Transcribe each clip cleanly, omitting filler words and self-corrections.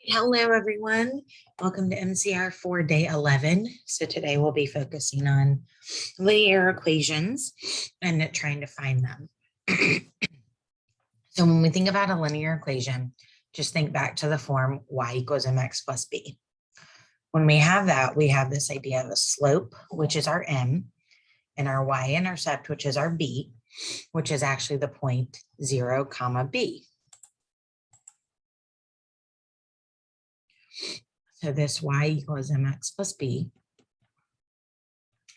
Hello, everyone. Welcome to MCR for day 11. So today we'll be focusing on linear equations and trying to find them. So when we think about a linear equation, just think back to the form y equals mx plus b. When we have that, we have this idea of a slope, which is our m, and our y-intercept, which is our b, which is actually the point 0, comma b. So this y equals mx plus b.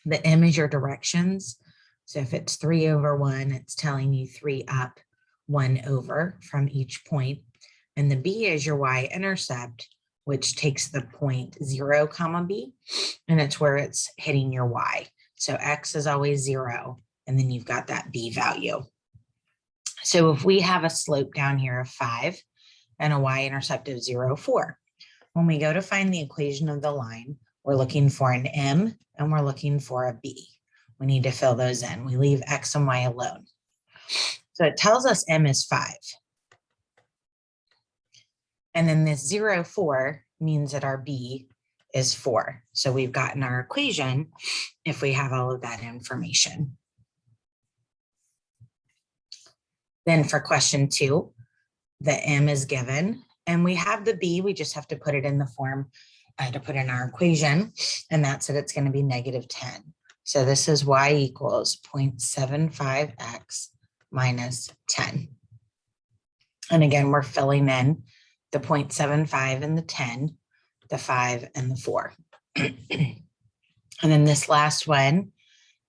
The m is your directions. So if it's 3 over 1, it's telling you 3 up, 1 over from each point. And the b is your y-intercept, which takes the point 0, comma b, and it's where it's hitting your y. So x is always 0, and then you've got that b value. So if we have a slope down here of 5 and a y-intercept of 0, 4, when we go to find the equation of the line, we're looking for an m and we're looking for a b. We need to fill those in. We leave x and y alone. So it tells us m is 5. And then this 0, 4 means that our b is 4. So we've gotten our equation if we have all of that information. Then for question 2, the m is given. And we have the b, we just have to put it in the form to put in our equation, and that's that it's going to be negative 10. So this is y equals 0.75x minus 10. And again, we're filling in the 0.75 and the 10, the 5 and the 4. And then this last one,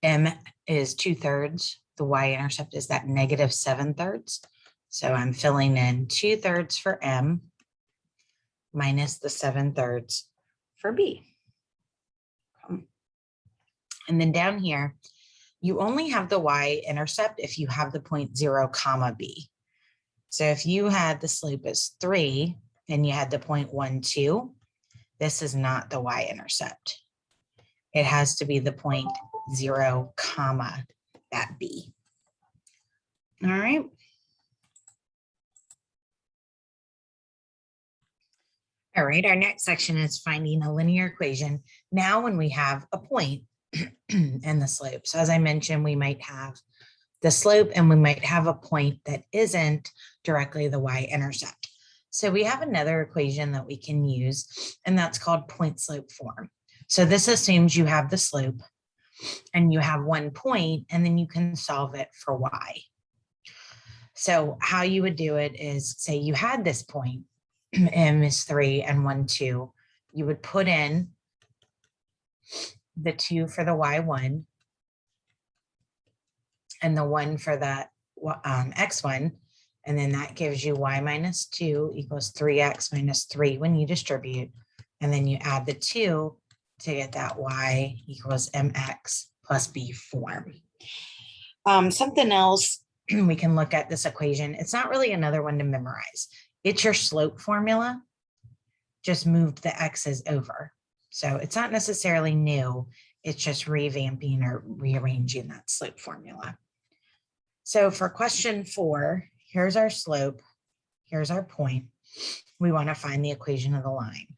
m is 2/3. The y-intercept is that negative 7/3. So I'm filling in 2/3 for m minus the 7/3 for b. And then down here, you only have the y-intercept if you have the point 0, comma b. So if you had the slope as 3 and you had the point 1, 2, this is not the y-intercept. It has to be the point 0, comma that b. All right. All right, our next section is finding a linear equation. Now when we have a point and the slope. So as I mentioned, we might have the slope and we might have a point that isn't directly the y-intercept. So we have another equation that we can use, and that's called point slope form. So this assumes you have the slope and you have one point, and then you can solve it for y. So how you would do it is, say you had this point, m is 3 and 1, 2, you would put in the 2 for the y1 and the 1 for the x1, and then that gives you y minus 2 equals 3x minus 3 when you distribute, and then you add the 2 to get that y equals mx plus b form. Something else we can look at this equation. It's not really another one to memorize. It's your slope formula, just moved the x's over. So it's not necessarily new, it's just revamping or rearranging that slope formula. So for question 4, here's our slope, here's our point. We want to find the equation of the line.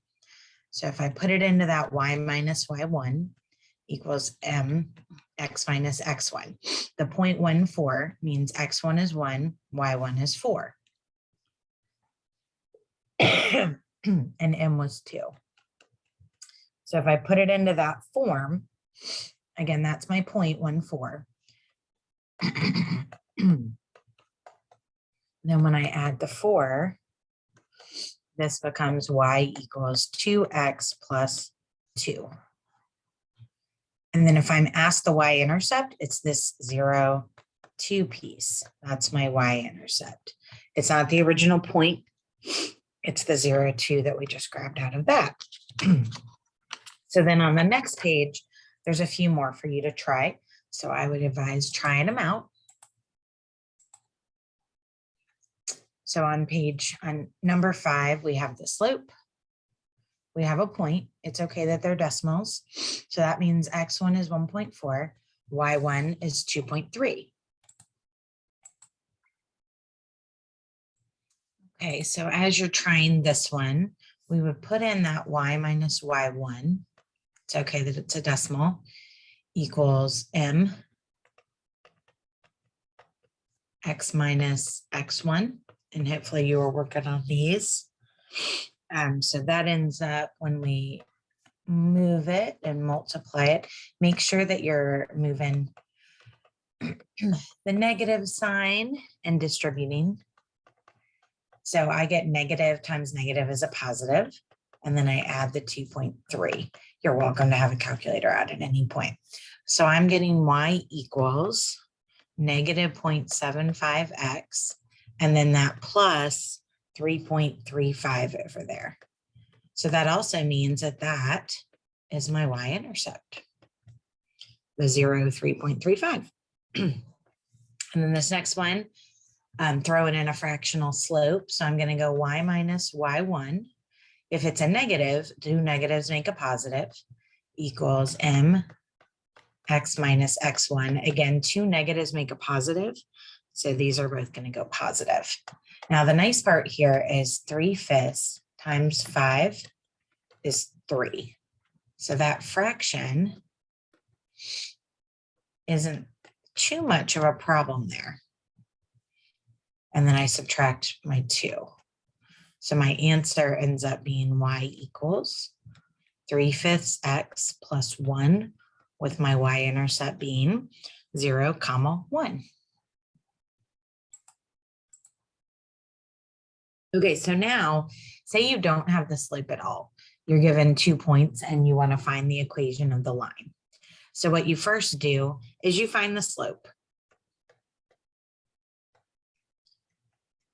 So if I put it into that y minus y1 equals mx minus x1, the 0.14 means x1 is 1, y1 is 4. And m was 2. So if I put it into that form, again, that's my 0.14. Then when I add the 4, this becomes y equals 2x plus 2. And then if I'm asked the y-intercept, it's this 0, 2 piece. That's my y-intercept. It's not the original point. It's the 0, 2 that we just grabbed out of that. So then on the next page, there's a few more for you to try. So I would advise trying them out. So on number 5, we have the slope. We have a point. It's okay that they're decimals. So that means x1 is 1.4, y1 is 2.3. Okay, so as you're trying this one, we would put in that y minus y1. It's okay that it's a decimal, equals m x minus x1. And hopefully you were working on these. So that ends up, when we move it and multiply it, make sure that you're moving the negative sign and distributing. So I get negative times negative is a positive, and then I add the 2.3. You're welcome to have a calculator out at any point. So I'm getting y equals negative 0.75x, and then that plus 3.35 over there. So that also means that that is my y-intercept, the 0, 3.35. And then this next one, I'm throwing in a fractional slope. So I'm going to go y minus y1. If it's a negative, two negatives make a positive, equals m x minus x1. Again, two negatives make a positive. So these are both going to go positive. Now, the nice part here is 3/5 times 5 is 3. So that fraction isn't too much of a problem there. And then I subtract my 2. So my answer ends up being y equals 3/5 x plus 1, with my y-intercept being 0, 1. Okay, so now say you don't have the slope at all. You're given 2 points and you want to find the equation of the line. So what you first do is you find the slope.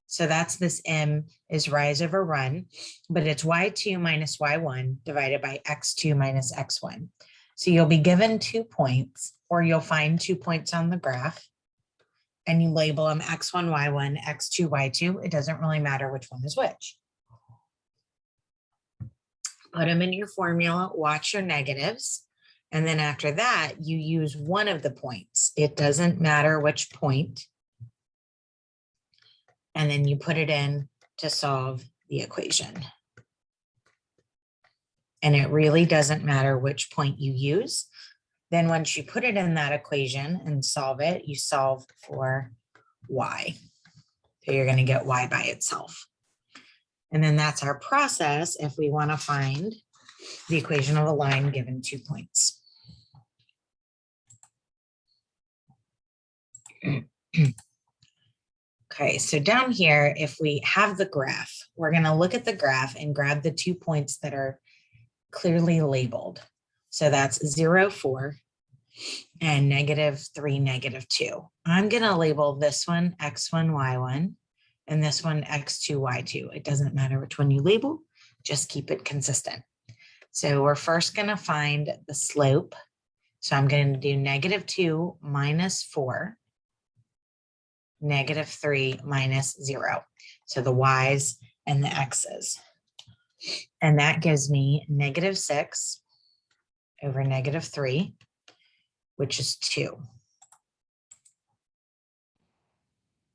So that's this m is rise over run, but it's y2 minus y1 divided by x2 minus x1. So you'll be given 2 points, or you'll find 2 points on the graph, and you label them x1, y1, x2, y2. It doesn't really matter which one is which. Put them in your formula, watch your negatives, and then after that, you use one of the points. It doesn't matter which point. And then you put it in to solve the equation. And it really doesn't matter which point you use. Then once you put it in that equation and solve it, you solve for y. So you're going to get y by itself. And then that's our process if we want to find the equation of a line given 2 points. Okay, so down here, if we have the graph, we're going to look at the graph and grab the 2 points that are clearly labeled. So that's 0, 4, and -3, -2. I'm going to label this one x1, y1, and this one x2, y2. It doesn't matter which one you label, just keep it consistent. So we're first going to find the slope. So I'm going to do -2 minus 4. -3 minus 0. So the y's and the x's. And that gives me -6 over -3, which is 2.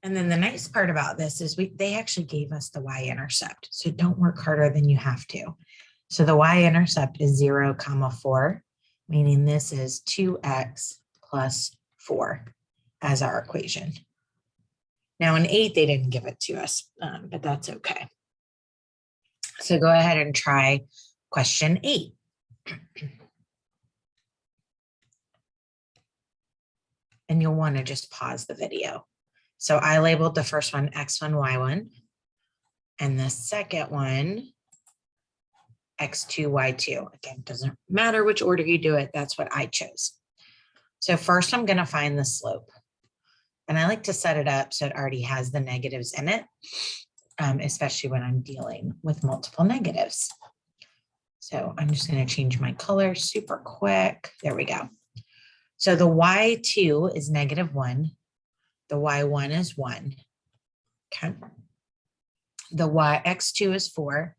And then the nice part about this is they actually gave us the y-intercept. So don't work harder than you have to. So the y-intercept is 0, 4, meaning this is 2x plus 4 as our equation. Now in 8, they didn't give it to us, but that's okay. So go ahead and try question 8. And you'll want to just pause the video. So I labeled the first one x1, y1, and the second one x2, y2. Again, doesn't matter which order you do it, that's what I chose. So first I'm going to find the slope. And I like to set it up so it already has the negatives in it, especially when I'm dealing with multiple negatives. So I'm just going to change my color super quick. There we go. So the y2 is -1. The y1 is 1. Okay. The x2 is 4.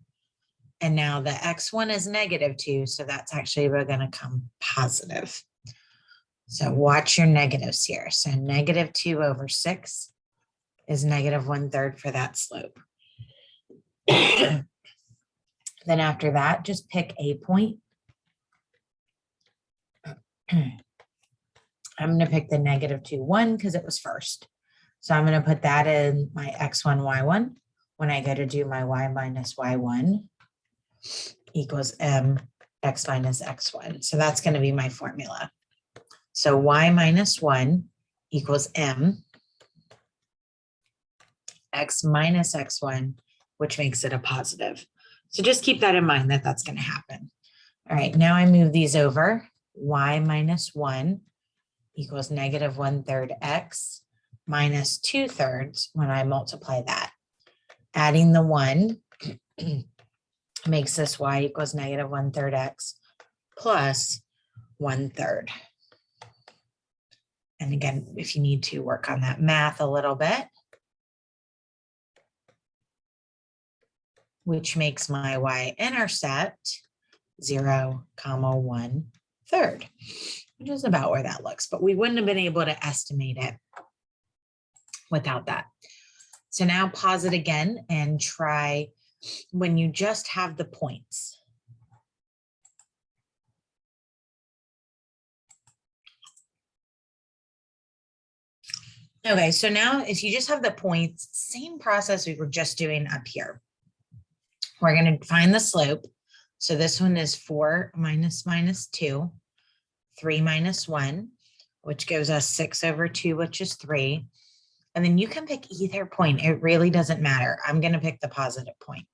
And now the x1 is -2. So that's actually going to come positive. So watch your negatives here. So -2 over 6 is -1/3 for that slope. Then after that, just pick a point. I'm going to pick the -2, 1 because it was first. So I'm going to put that in my x1, y1 when I go to do my y minus y1 equals m x minus x1. So that's going to be my formula. So y minus 1 equals m x minus x1, which makes it a positive. So just keep that in mind that that's going to happen. All right, now I move these over. Y minus 1 equals -1/3 x minus 2/3 when I multiply that. Adding the 1 makes this y equals -1/3 x plus 1/3. And again, if you need to work on that math a little bit, which makes my y-intercept 0,1/3, which is about where that looks, but we wouldn't have been able to estimate it without that. So now pause it again and try when you just have the points. Okay, so now if you just have the points, same process we were just doing up here. We're going to find the slope. So this one is 4 minus 2, 3 minus 1, which gives us 6/2, which is 3. And then you can pick either point. It really doesn't matter. I'm going to pick the positive point.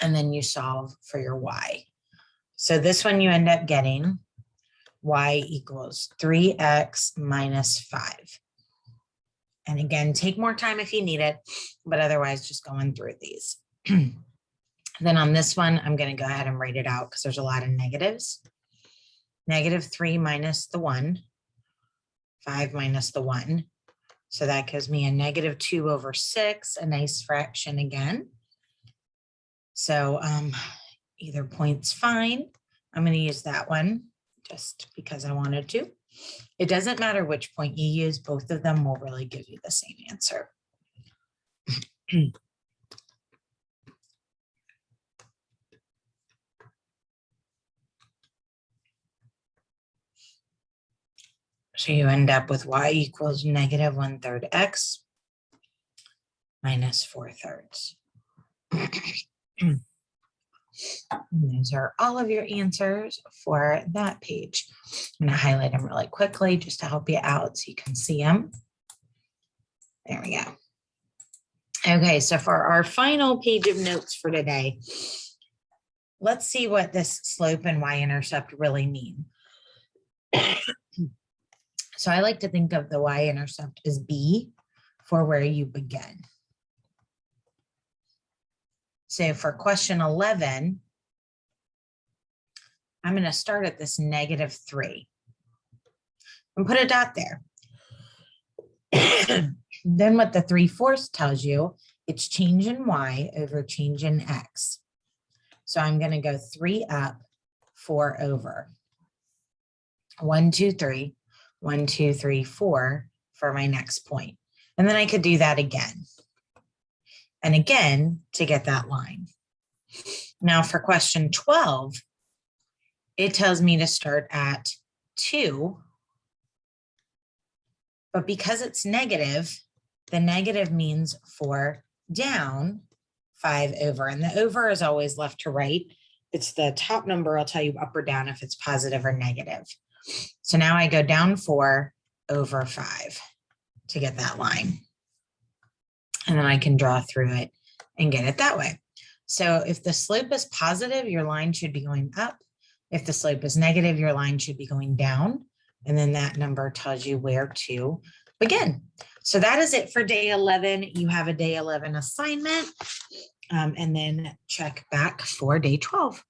And then you solve for your y. So this one you end up getting y equals 3x minus 5. And again, take more time if you need it, but otherwise just going through these. Then on this one, I'm going to go ahead and write it out because there's a lot of negatives. -3 minus the 1, 5 minus the 1. So that gives me a -2/6, a nice fraction again. So either point's fine. I'm going to use that one just because I wanted to. It doesn't matter which point you use. Both of them will really give you the same answer. So you end up with y equals -1/3 x minus 4/3. Those are all of your answers for that page. I'm going to highlight them really quickly just to help you out so you can see them. There we go. Okay, so for our final page of notes for today, let's see what this slope and y-intercept really mean. So I like to think of the y-intercept as b for where you begin. So for question 11, I'm going to start at this -3 and put a dot there. Then what the 3/4 tells you, it's change in y over change in x. So I'm going to go 3 up, 4 over. 1, 2, 3, 1, 2, 3, 4 for my next point. And then I could do that again. And again to get that line. Now for question 12, it tells me to start at 2. But because it's negative, the negative means 4 down, 5 over. And the over is always left to right. It's the top number. I'll tell you up or down if it's positive or negative. So now I go down 4 over 5 to get that line. And then I can draw through it and get it that way. So if the slope is positive, your line should be going up. If the slope is negative, your line should be going down. And then that number tells you where to begin. So that is it for day 11. You have a day 11 assignment, and then check back for day 12.